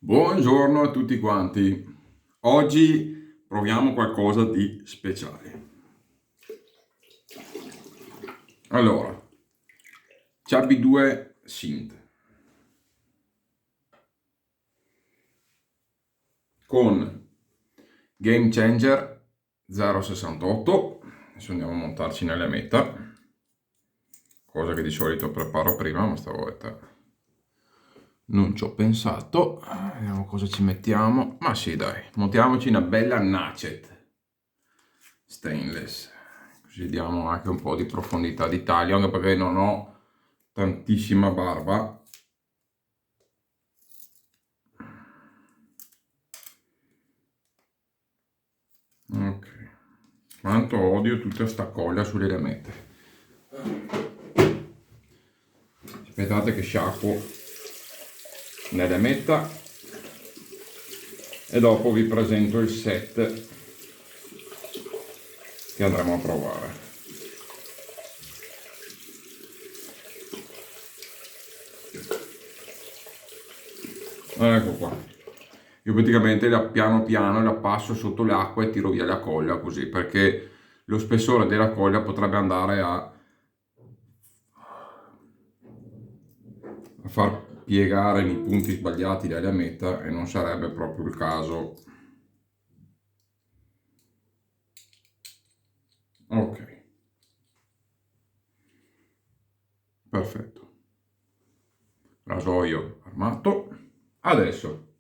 Buongiorno a tutti quanti. Oggi proviamo qualcosa di speciale. Allora, Chubby 2 Synth con Game Changer 068. Adesso andiamo a montarci nella meta, cosa che di solito preparo prima, ma stavolta non ci ho pensato. Vediamo cosa ci mettiamo. Ma sì, dai, montiamoci una bella Natchet stainless, così diamo anche un po' di profondità di taglio, anche perché non ho tantissima barba. Ok, quanto odio tutta sta colla sulle lamette. Aspettate che sciacquo la lametta e dopo vi presento il set che andremo a provare. Ecco qua. Io praticamente piano piano la passo sotto l'acqua e tiro via la colla così, perché lo spessore della colla potrebbe andare a far piegare nei punti sbagliati la lametta e non sarebbe proprio il caso. Ok, perfetto. Rasoio armato. Adesso,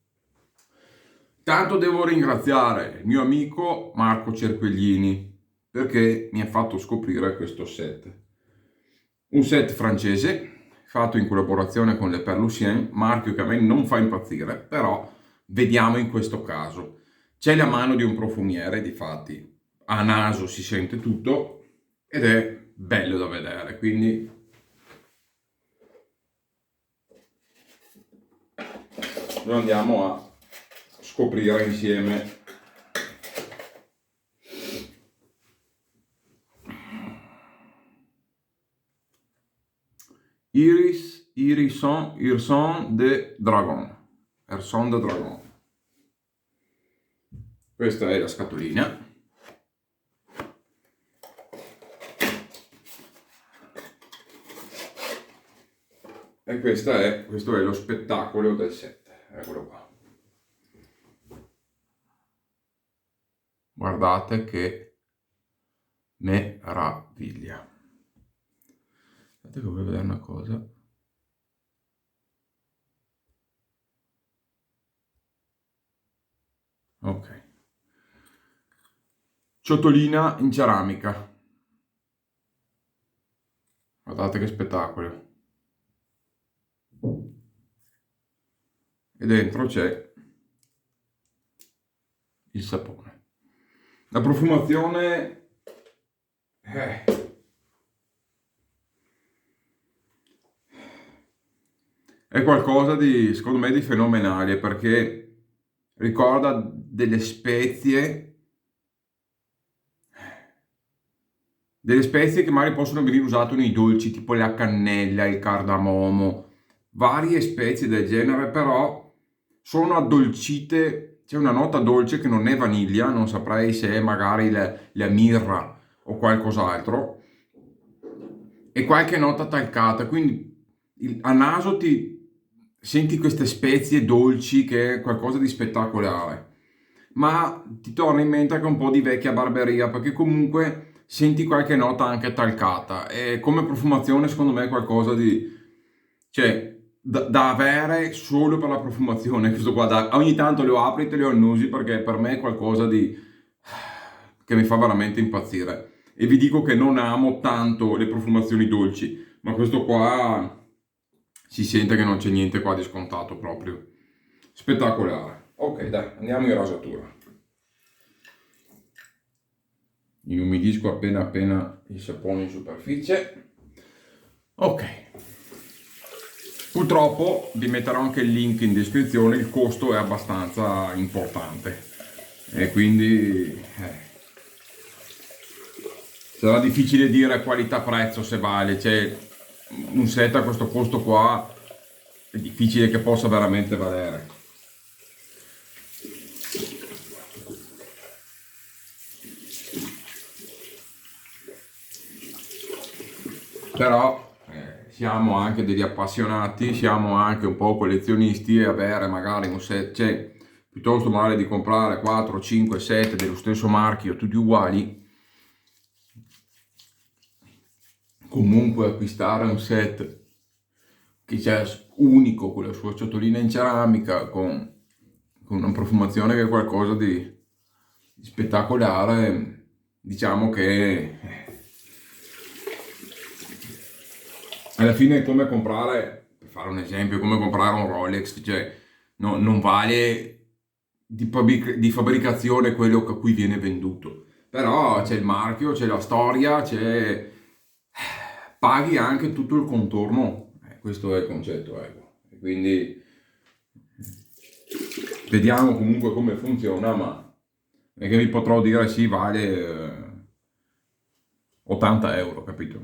tanto devo ringraziare il mio amico Marco Cerqueglini perché mi ha fatto scoprire questo set. Un set francese fatto in collaborazione con Le Per Lucien, marchio che a me non fa impazzire, però vediamo in questo caso. C'è la mano di un profumiere, difatti a naso si sente tutto ed è bello da vedere, quindi lo andiamo a scoprire insieme. Irson de Dragon. Erson de Dragon. Questa è la scatolina. E questo è lo spettacolo del set. Eccolo qua. Guardate che meraviglia. Aspettate che voglio vedere una cosa. Ok. Ciotolina in ceramica. Guardate che spettacolo. E dentro c'è il sapone. La profumazione è qualcosa di, secondo me, di fenomenale, perché ricorda delle spezie che magari possono venire usate nei dolci, tipo la cannella, il cardamomo, varie spezie del genere, però sono addolcite, c'è una nota dolce che non è vaniglia, non saprei se è magari la mirra o qualcos'altro, e qualche nota talcata, quindi a naso ti senti queste spezie dolci che è qualcosa di spettacolare, ma ti torna in mente anche un po' di vecchia barberia, perché comunque senti qualche nota anche talcata e come profumazione secondo me è qualcosa di, cioè, da avere solo per la profumazione. Questo qua, ogni tanto lo apri e te lo annusi perché per me è qualcosa di che mi fa veramente impazzire. E vi dico che non amo tanto le profumazioni dolci, ma questo qua si sente che non c'è niente qua di scontato proprio. Spettacolare. Ok, dai, andiamo in rasatura. Inumidisco appena appena il sapone in superficie. Ok. Purtroppo vi metterò anche il link in descrizione, il costo è abbastanza importante e quindi sarà difficile dire qualità-prezzo se vale, cioè un set a questo costo qua è difficile che possa veramente valere. Però siamo anche degli appassionati, siamo anche un po' collezionisti e avere magari un set, cioè piuttosto magari di comprare 4, 5, 7 dello stesso marchio, tutti uguali, comunque acquistare un set che c'è unico con la sua ciotolina in ceramica, con una profumazione che è qualcosa di spettacolare, diciamo che alla fine è come comprare, per fare un esempio, è come comprare un Rolex, cioè non vale di fabbricazione quello a cui viene venduto, però c'è il marchio, c'è la storia, paghi anche tutto il contorno. Questo è il concetto, ecco. E quindi vediamo comunque come funziona, ma non è che vi potrò dire sì, vale 80 euro, capito?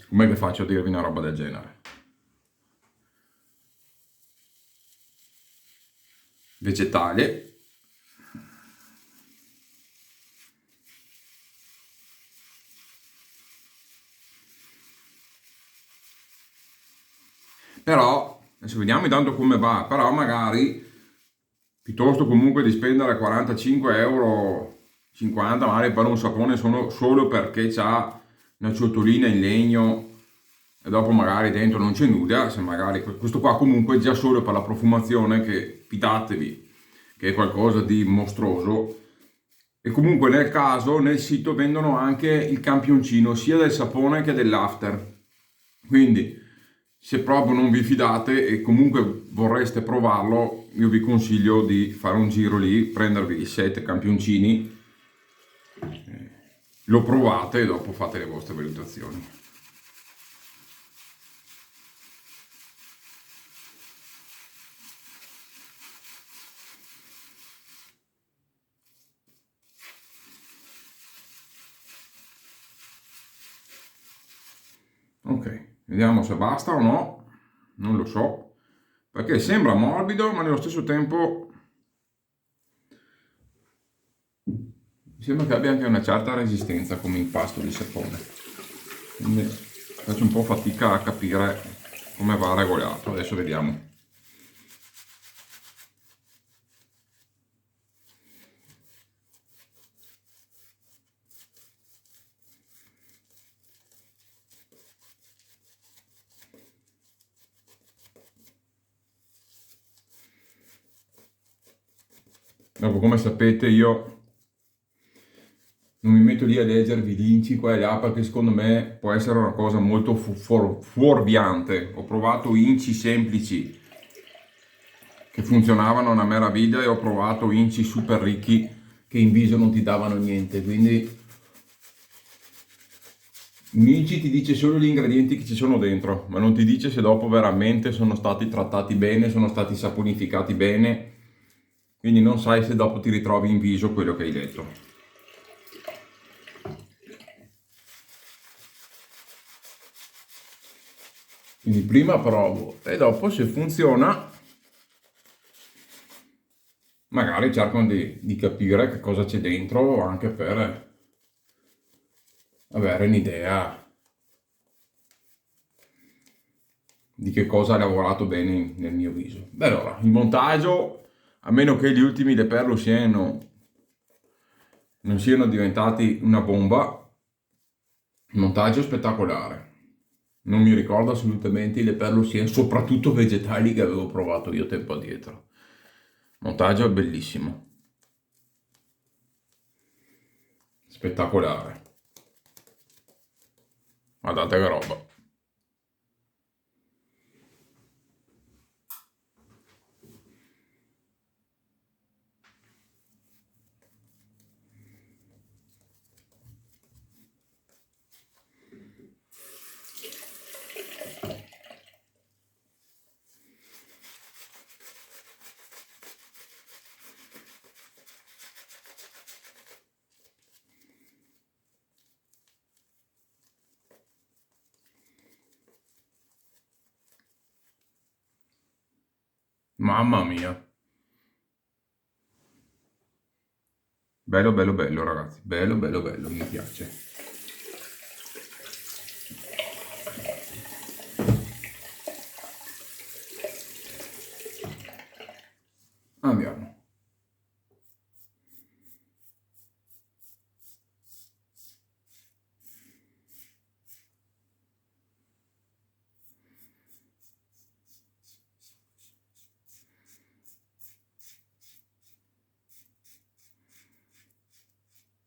Com'è che faccio a dirvi una roba del genere? Vegetale. Però, adesso vediamo intanto come va, però magari, piuttosto comunque di spendere 45 euro, 50 magari per un sapone solo perché c'ha una ciotolina in legno e dopo magari dentro non c'è nulla, se magari questo qua comunque già solo per la profumazione, che fidatevi che è qualcosa di mostruoso. E comunque nel caso, nel sito vendono anche il campioncino sia del sapone che dell'after. Quindi, se proprio non vi fidate e comunque vorreste provarlo, io vi consiglio di fare un giro lì, prendervi i 7 campioncini, lo provate e dopo fate le vostre valutazioni. Ok, vediamo se basta o no, non lo so, perché sembra morbido, ma nello stesso tempo mi sembra che abbia anche una certa resistenza come impasto di sapone. Quindi faccio un po' fatica a capire come va regolato. Adesso vediamo. Dopo, come sapete, io non mi metto lì a leggervi gli inci qua e là perché secondo me può essere una cosa molto fuorviante. Ho provato inci semplici che funzionavano una meraviglia e ho provato inci super ricchi che in viso non ti davano niente. Quindi un inci ti dice solo gli ingredienti che ci sono dentro, ma non ti dice se dopo veramente sono stati trattati bene, sono stati saponificati bene. Quindi non sai se dopo ti ritrovi in viso quello che hai letto. Quindi prima provo e dopo se funziona magari cercano di capire che cosa c'è dentro anche per avere un'idea di che cosa ha lavorato bene nel mio viso. Beh, allora, il montaggio, a meno che gli ultimi Le Perle non siano diventati una bomba, il montaggio è spettacolare. Non mi ricordo assolutamente i Le Perle, soprattutto vegetali, che avevo provato io tempo addietro. Montaggio è bellissimo, spettacolare. Guardate che roba. Mamma mia. Bello, bello, bello, ragazzi. Bello, bello, bello, mi piace. Andiamo.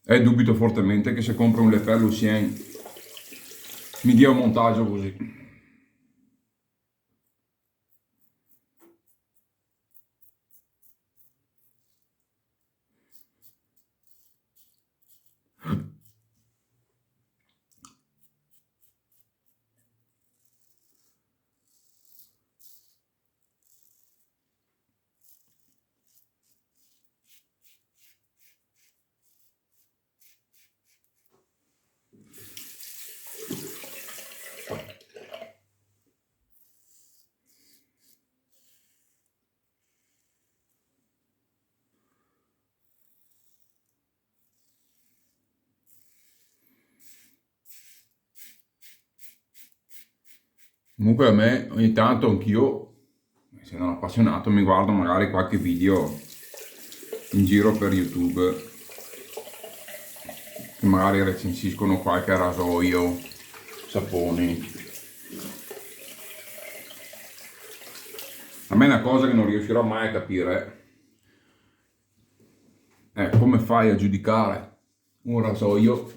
E dubito fortemente che se compro un Le Fer Lucien mi dia un montaggio così. Comunque a me ogni tanto anch'io, essendo un appassionato, mi guardo magari qualche video in giro per YouTube che magari recensiscono qualche rasoio, saponi. A me è una cosa che non riuscirò mai a capire è come fai a giudicare un rasoio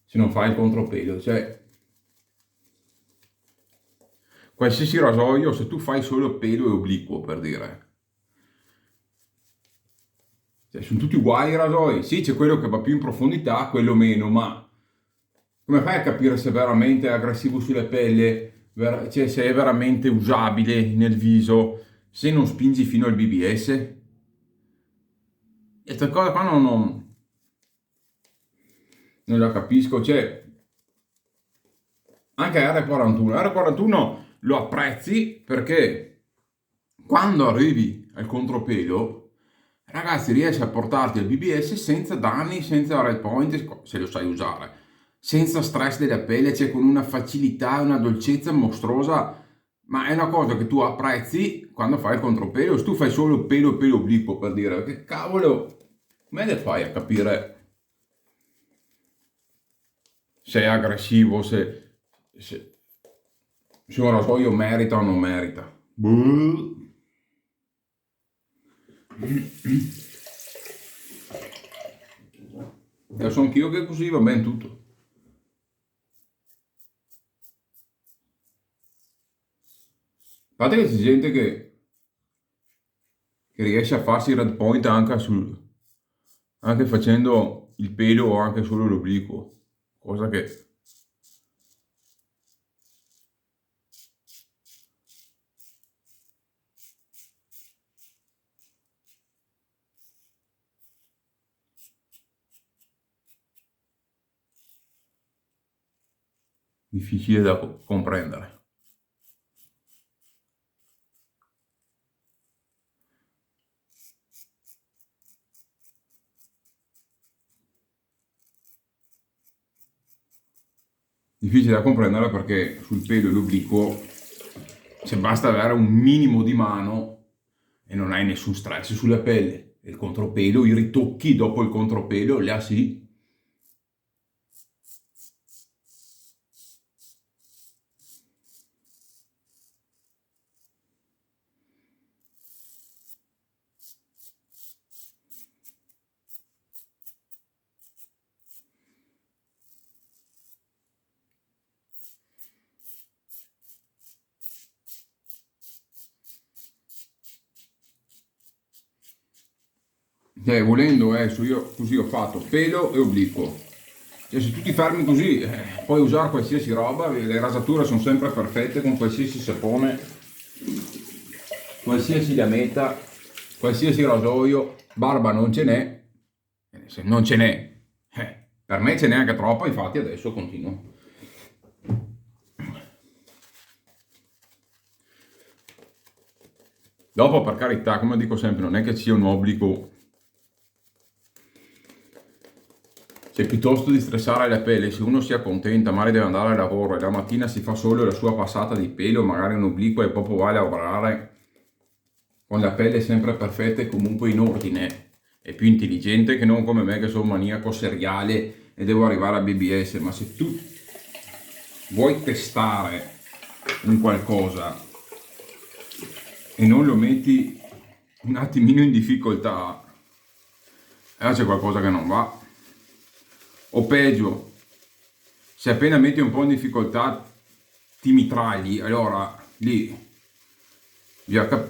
se non fai il contropelo. Cioè, qualsiasi rasoio, se tu fai solo pelo e obliquo, per dire, cioè, sono tutti uguali i rasoi. Sì, c'è quello che va più in profondità, quello meno, ma come fai a capire se veramente è aggressivo sulle pelle, cioè se è veramente usabile nel viso, se non spingi fino al BBS? E questa cosa qua non la capisco. Cioè, anche R41 lo apprezzi perché quando arrivi al contropelo, ragazzi, riesci a portarti al BBS senza danni, senza red point, se lo sai usare, senza stress della pelle, cioè con una facilità, una dolcezza mostruosa. Ma è una cosa che tu apprezzi quando fai il contropelo. Se tu fai solo pelo e pelo obliquo, per dire, che cavolo, come le fai a capire se è aggressivo, se un rasoio merita o non merita? Boh. Adesso anch'io che così va bene tutto. A parte che c'è gente che riesce a farsi il red point anche facendo il pelo o anche solo l'obliquo, cosa che è difficile da comprendere. Difficile da comprendere perché sul pelo e l'obliquo, cioè, basta avere un minimo di mano e non hai nessun stress sulla pelle. Il contropelo, i ritocchi dopo il contropelo, là sì. Cioè, volendo, io così ho fatto pelo e obliquo. Cioè, se tu ti fermi così, puoi usare qualsiasi roba, le rasature sono sempre perfette con qualsiasi sapone, qualsiasi lametta, qualsiasi rasoio, barba non ce n'è, se non ce n'è, per me ce n'è anche troppa, infatti adesso continuo. Dopo, per carità, come dico sempre, non è che sia un obbligo, cioè, piuttosto di stressare la pelle, se uno si accontenta, magari deve andare al lavoro e la mattina si fa solo la sua passata di pelo, magari un obliquo e poi va a lavorare con la pelle sempre perfetta e comunque in ordine. È più intelligente che non come me che sono maniaco seriale e devo arrivare a BBS. Ma se tu vuoi testare un qualcosa e non lo metti un attimino in difficoltà, c'è qualcosa che non va. O peggio, se appena metti un po' in difficoltà ti mitragli, allora lì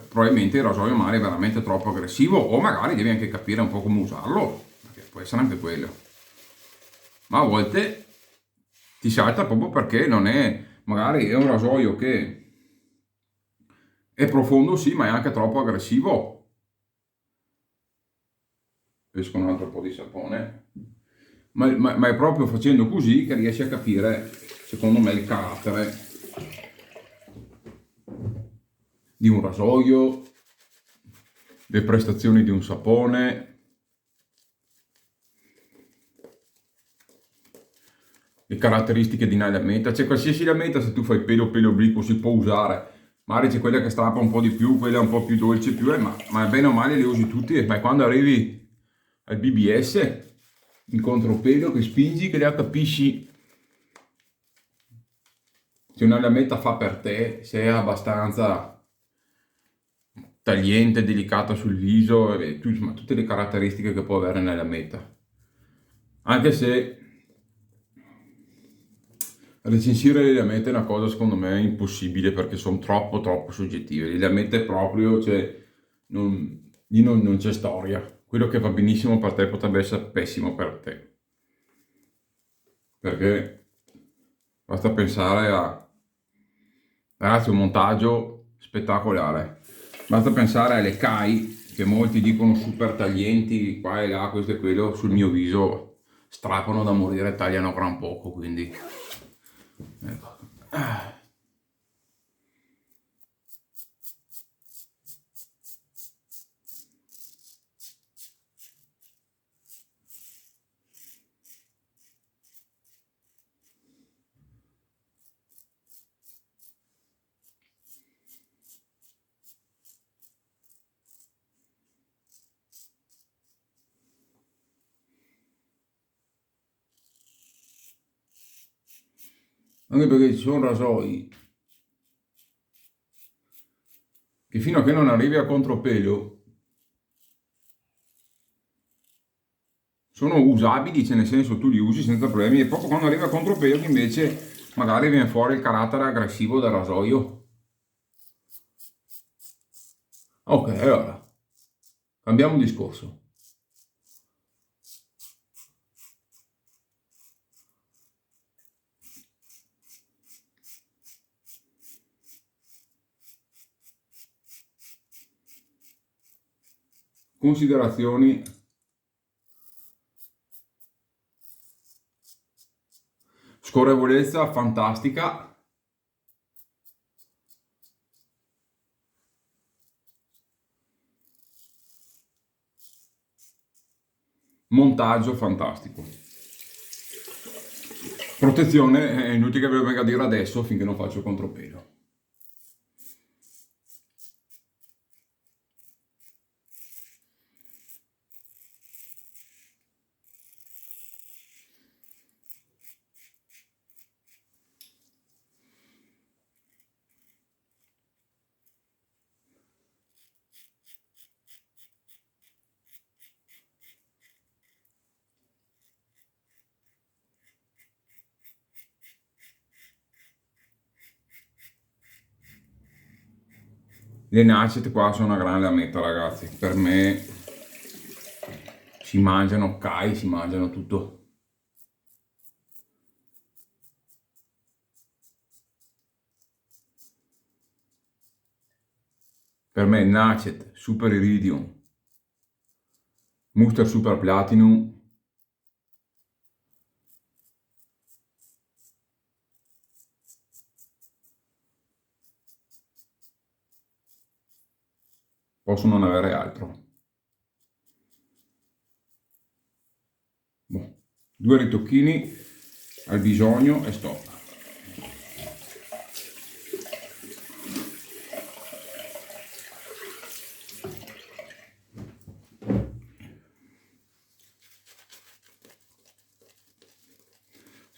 probabilmente il rasoio mare è veramente troppo aggressivo, o magari devi anche capire un po' come usarlo, perché può essere anche quello. Ma a volte ti salta proprio perché non è, magari è un rasoio che è profondo sì, ma è anche troppo aggressivo. Pesco un altro po' di sapone. Ma è proprio facendo così che riesci a capire, secondo me, il carattere di un rasoio, le prestazioni di un sapone, le caratteristiche di una lametta. C'è qualsiasi lametta, se tu fai pelo obliquo si può usare. Magari c'è quella che strappa un po' di più, quella un po' più dolce, ma bene o male le usi tutti. Ma quando arrivi al BBS, il contropelo che spingi, che la capisci se una lametta fa per te, se è abbastanza tagliente, delicata sul viso, e insomma, tutte le caratteristiche che può avere una lametta. Anche se recensire le lamette è una cosa secondo me impossibile perché sono troppo soggettive. Le lamette proprio, cioè, lì non c'è storia. Quello che va benissimo per te potrebbe essere pessimo per te. Perché basta pensare a, ragazzi, un montaggio spettacolare. Basta pensare alle Kai, che molti dicono super taglienti, qua e là, questo e quello, sul mio viso strappano da morire, tagliano gran poco, quindi ecco. Anche perché ci sono rasoi che fino a che non arrivi a contropelo sono usabili, cioè nel senso tu li usi senza problemi, e proprio quando arrivi a contropelo che invece magari viene fuori il carattere aggressivo del rasoio. Ok, allora, cambiamo discorso. Considerazioni. Scorrevolezza fantastica. Montaggio fantastico. Protezione è inutile che ve lo venga a dire adesso finché non faccio contropelo. Le Nacet qua sono una grande lametta, ragazzi. Per me si mangiano Kai, si mangiano tutto. Per me Nacet, Super Iridium, Muster Super Platinum, posso non avere altro. Boh. 2 ritocchini al bisogno e stop.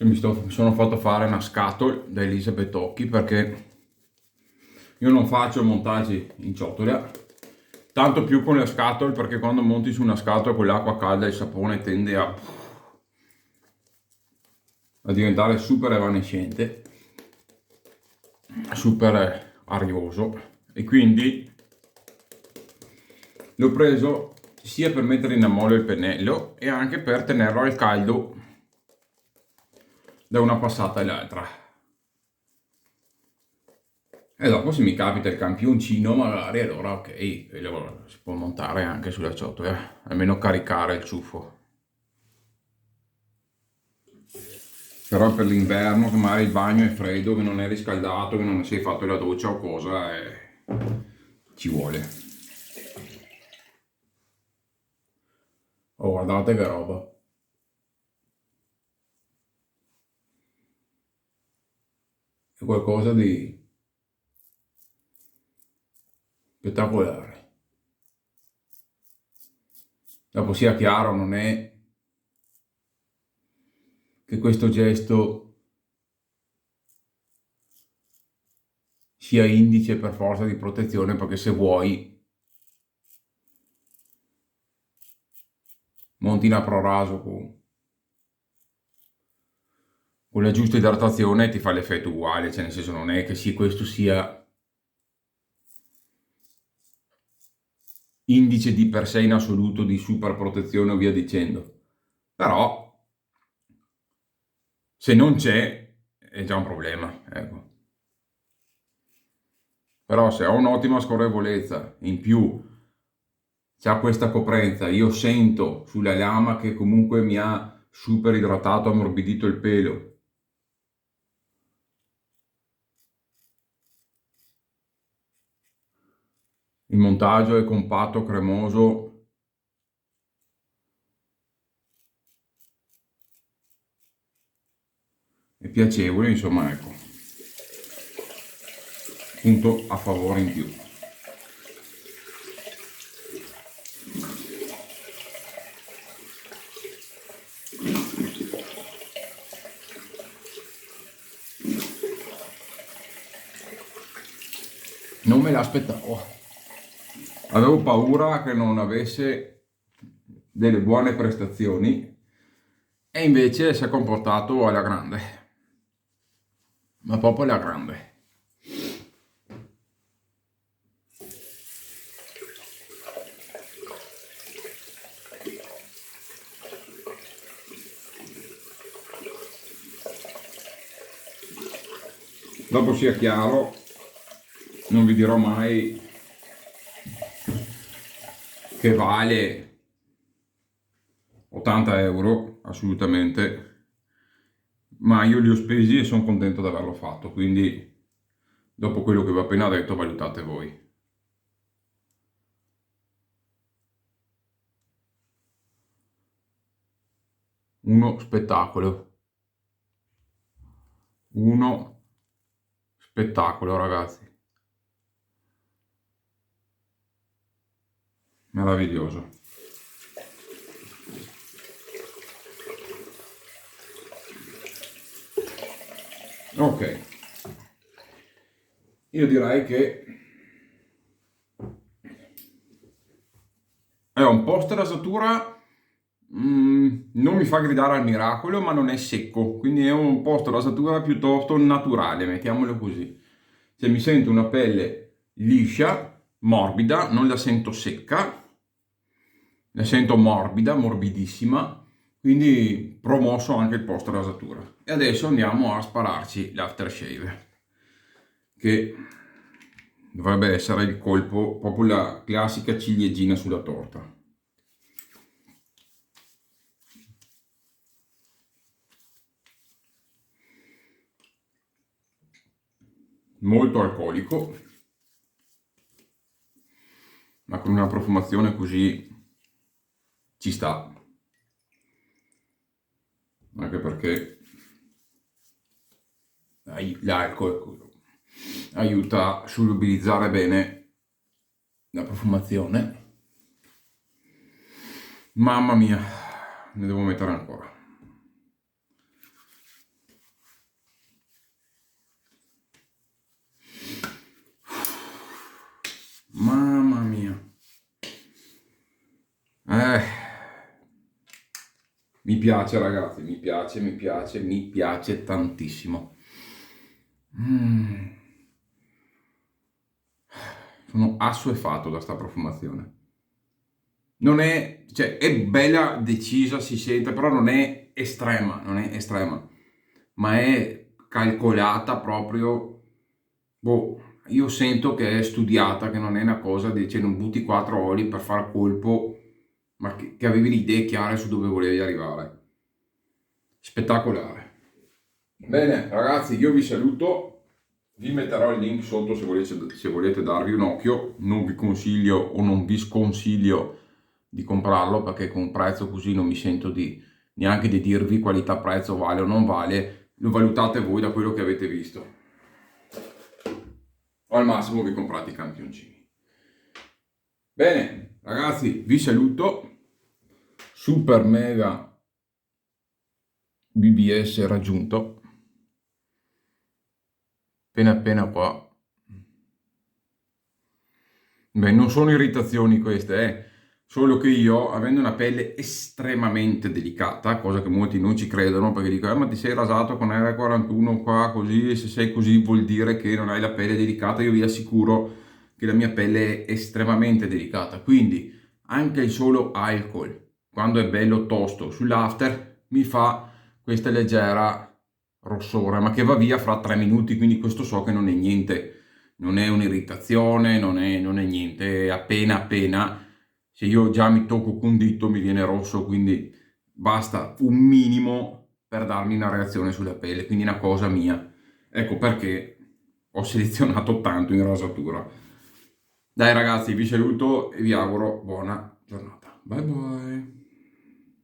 Mi sono fatto fare una scatola da Elisabeth Occhi, perché io non faccio montaggi in ciotola, tanto più con le scatole, perché quando monti su una scatola con l'acqua calda il sapone tende a diventare super evanescente, super arioso, e quindi l'ho preso sia per mettere in ammollo il pennello e anche per tenerlo al caldo da una passata all'altra. E dopo, se mi capita il campioncino magari, allora ok, quello si può montare anche sulla ciotola, almeno caricare il ciuffo. Però per l'inverno, che magari il bagno è freddo, che non è riscaldato, che non sei fatto la doccia o cosa, ci vuole. Oh, guardate che roba. È qualcosa di spettacolare. Dopo, sia chiaro, non è che questo gesto sia indice per forza di protezione, perché se vuoi monti in aproraso con la giusta idratazione e ti fa l'effetto uguale, cioè nel senso non è che sì, questo sia indice di per sé in assoluto di super protezione o via dicendo, però se non c'è è già un problema, ecco. Però se ho un'ottima scorrevolezza, in più c'ha questa coprenza, io sento sulla lama che comunque mi ha super idratato, ammorbidito il pelo, il montaggio è compatto, cremoso, e piacevole, insomma, ecco, punto a favore in più. Non me l'aspettavo. Avevo paura che non avesse delle buone prestazioni e invece si è comportato alla grande, ma proprio alla grande. Dopo, sia chiaro, non vi dirò mai che vale 80 euro, assolutamente, ma io li ho spesi e sono contento di averlo fatto, quindi dopo quello che vi ho appena detto valutate voi. Uno spettacolo, uno spettacolo, ragazzi, meraviglioso. Ok, io direi che è un post rasatura, non mi fa gridare al miracolo, ma non è secco, quindi è un post rasatura piuttosto naturale, mettiamolo così. Cioè mi sento una pelle liscia, morbida, non la sento secca, la sento morbida, morbidissima, quindi promosso anche il post rasatura. E adesso andiamo a spararci l'aftershave, che dovrebbe essere il colpo, proprio la classica ciliegina sulla torta. Molto alcolico, ma con una profumazione così ci sta, anche perché l'alcol aiuta a solubilizzare bene la profumazione. Mamma mia, ne devo mettere ancora. Mamma mia. Eh, mi piace ragazzi, mi piace tantissimo. Mm, sono assuefatto da sta profumazione. Non è, cioè, è bella, decisa, si sente, però non è estrema, ma è calcolata proprio. Boh, io sento che è studiata, che non è una cosa di, cioè, non butti quattro oli per far colpo, ma che avevi le idee chiare su dove volevi arrivare. Spettacolare. Bene, ragazzi, io vi saluto. Vi metterò il link sotto se volete darvi un occhio. Non vi consiglio o non vi sconsiglio di comprarlo perché con un prezzo così non mi sento di neanche di dirvi qualità-prezzo vale o non vale. Lo valutate voi da quello che avete visto. O al massimo vi comprate i campioncini. Bene, ragazzi, vi saluto. Super mega BBS raggiunto. Appena qua. Beh, non sono irritazioni queste, solo che io, avendo una pelle estremamente delicata, cosa che molti non ci credono, perché dicono, ma ti sei rasato con R41 qua, così, e se sei così vuol dire che non hai la pelle delicata, io vi assicuro che la mia pelle è estremamente delicata, quindi anche il solo alcol, quando è bello tosto sull'after, mi fa questa leggera rossore, ma che va via fra 3 minuti, quindi questo so che non è niente, non è un'irritazione, non è niente, appena, se io già mi tocco con un dito mi viene rosso, quindi basta un minimo per darmi una reazione sulla pelle, quindi una cosa mia. Ecco perché ho selezionato tanto in rasatura. Dai ragazzi, vi saluto e vi auguro buona giornata. Bye bye.